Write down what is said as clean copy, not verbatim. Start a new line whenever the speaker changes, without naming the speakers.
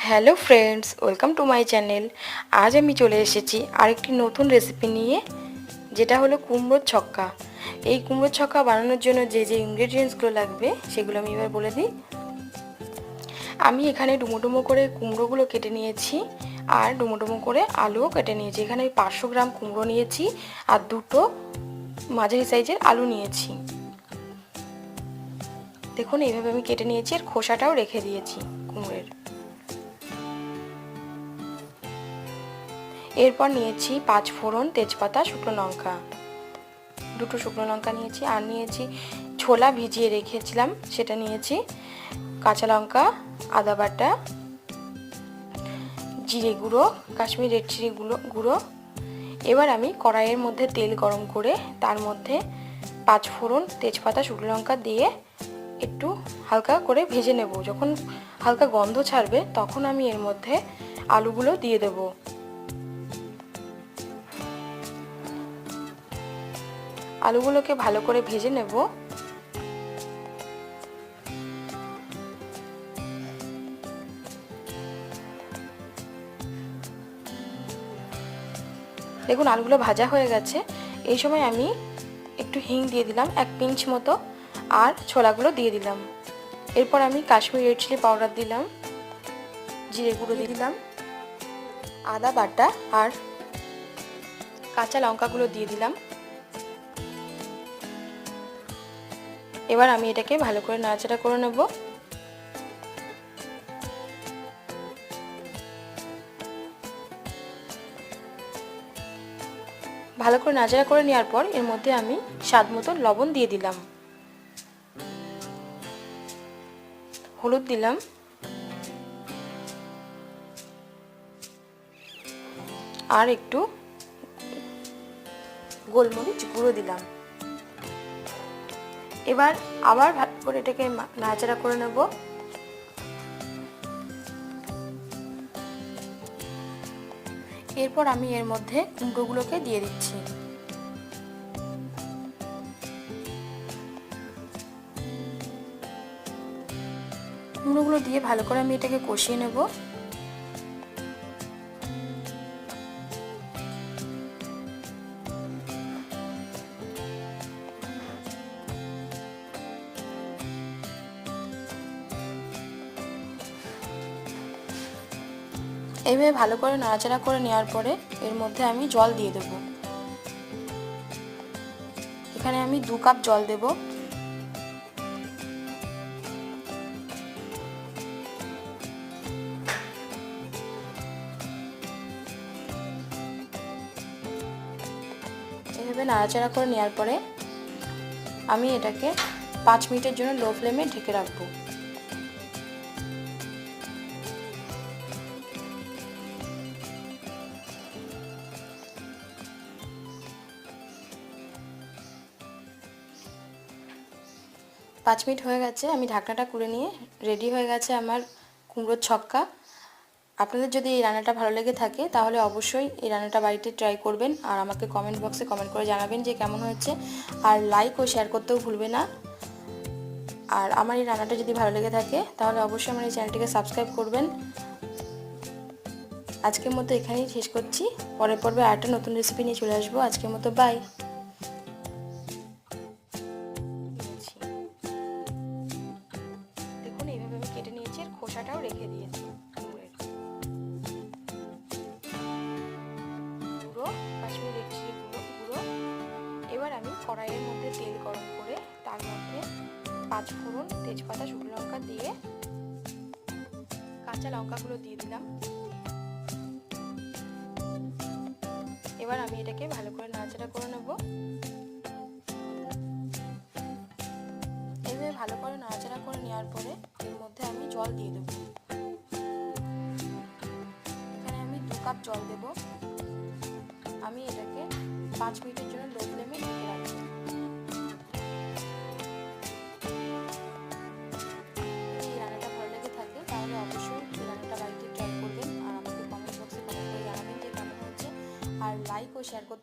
Hello friends, welcome to my channel. আজ আমি চলে এসেছি আরেকটি নতুন রেসিপি নিয়ে, যেটা হলো কুমড়োর ছক্কা। এই কুমড়োর ছক্কা বানানোর জন্য যে যে ইনগ্রেডিয়েন্টসগুলো লাগবে সেগুলো আমি এবার বলে দিই। আমি এখানে ডুমো ডুমো করে কুমড়োগুলো কেটে নিয়েছি, আর ডুমো ডুমো করে আলুও কেটে নিয়েছি। এখানে আমি 500 গ্রাম কুমড়ো নিয়েছি আর দুটো মাঝারি সাইজের আলু নিয়েছি। দেখুন এইভাবে আমি কেটে নিয়েছি, আর খোসাটাও রেখে দিয়েছি কুমড়োর। এরপর নিয়েছি 5 ফোড়ন, তেজপাতা, শুকনো লঙ্কা, দুটো শুকনো লঙ্কা নিয়েছি। আর নিয়েছি ছোলা ভিজিয়ে রেখেছিলাম, সেটা নিয়েছি। কাঁচা লঙ্কা, আদা বাটা, জিরে গুঁড়ো, কাশ্মীরি রেড চিলি গুঁড়ো। এবার আমি কড়াইয়ের মধ্যে তেল গরম করে তার মধ্যে 5 ফোড়ন, তেজপাতা, শুকনো লঙ্কা দিয়ে একটু হালকা করে ভেজে নেব। যখন হালকা গন্ধ ছাড়বে তখন আমি এর মধ্যে আলুগুলো দিয়ে দেবো। আলুগুলোকে ভালো করে ভেজে নেব। দেখুন আলুগুলো ভাজা হয়ে গেছে। এই সময় আমি একটু হিং দিয়ে দিলাম, 1 পিঞ্চ মতো, আর ছোলাগুলো দিয়ে দিলাম। এরপর আমি কাশ্মীরি রেড চিলি পাউডার দিলাম, জিরে গুঁড়ো দিয়ে দিলাম, আদা বাটা আর কাঁচা লঙ্কাগুলো দিয়ে দিলাম। এবার আমি এটাকে ভালো করে নাড়াচাড়া করে নেব। ভালো করে নাড়াচাড়া করে নেওয়ার পর এর মধ্যে আমি স্বাদ মতো লবণ দিয়ে দিলাম, হলুদ দিলাম, আর একটু গোলমরিচ গুঁড়ো দিলাম। এবার আবার ভালো করে এটাকে নাড়াচাড়া করে নেব। এরপর আমি এর মধ্যে কুমড়োগুলোকে দিয়ে দিচ্ছি। কুমড়োগুলো দিয়ে ভালো করে আমি এটাকে কষিয়ে নেব। এইভাবে ভালো করে নাড়াচাড়া করে নেওয়ার পরে এর মধ্যে আমি জল দিয়ে দেব। এখানে আমি 2 কাপ জল দেব। এইভাবে নাড়াচাড়া করে নেওয়ার পরে আমি এটাকে 5 মিনিটের জন্য লো ফ্লেমে ঢেকে রাখবো। পাঁচ মিনিট হয়ে গেছে, আমি ঢাকনাটা খুলে নিয়ে রেডি হয়ে গেছে আমার কুমড়োর ছক্কা। আপনাদের যদি এই রান্নাটা ভালো লেগে থাকে তাহলে অবশ্যই এই রান্নাটা বাড়িতে ট্রাই করবেন, আর আমাকে কমেন্ট বক্সে কমেন্ট করে জানাবেন যে কেমন হয়েছে। আর লাইক ও শেয়ার করতেও ভুলবে না। আর আমার এই রান্নাটা যদি ভালো লেগে থাকে তাহলে অবশ্যই আমার এই চ্যানেলটিকে সাবস্ক্রাইব করবেন। আজকের মতো এখানেই শেষ করছি। পরের পর্বে আরেকটা নতুন রেসিপি নিয়ে চলে আসবো। আজকের মতো বাই। দেখুন এইভাবে আমি কেটে নিয়েছি, আর খোসাটাও রেখে দিয়েছি। গুঁড়ো কাশ্মীরি রেড চিলি গুঁড়ো। এবার আমি কড়াইয়ের মধ্যে তেল গরম করে তার মধ্যে 5 ফোড়ন, তেজপাতা, শুকনো লঙ্কা দিয়ে কাঁচা লঙ্কাগুলো দিয়ে দিলাম। এবার আমি এটাকে ভালো করে নাড়াচাড়া করে নেব। এইভাবে ভালো করে নাড়াচাড়া করে নেওয়ার পরে এর মধ্যে আমি জল দিয়ে দেব। এখানে আমি 2 কাপ জল দেব। আমি এটাকে 5 মিনিটের জন্য লো ফ্লেমে ঢেকে রাখবো। এই রান্নাটা ভালো লেগে থাকে তাহলে অবশ্যই এই রান্নাটা বাড়িতে ট্রাই করবেন, আর আমাকে কমেন্ট বক্সে কমেন্ট করে জানাবেন যে কেমন হয়েছে। আর লাইক ও শেয়ার করতে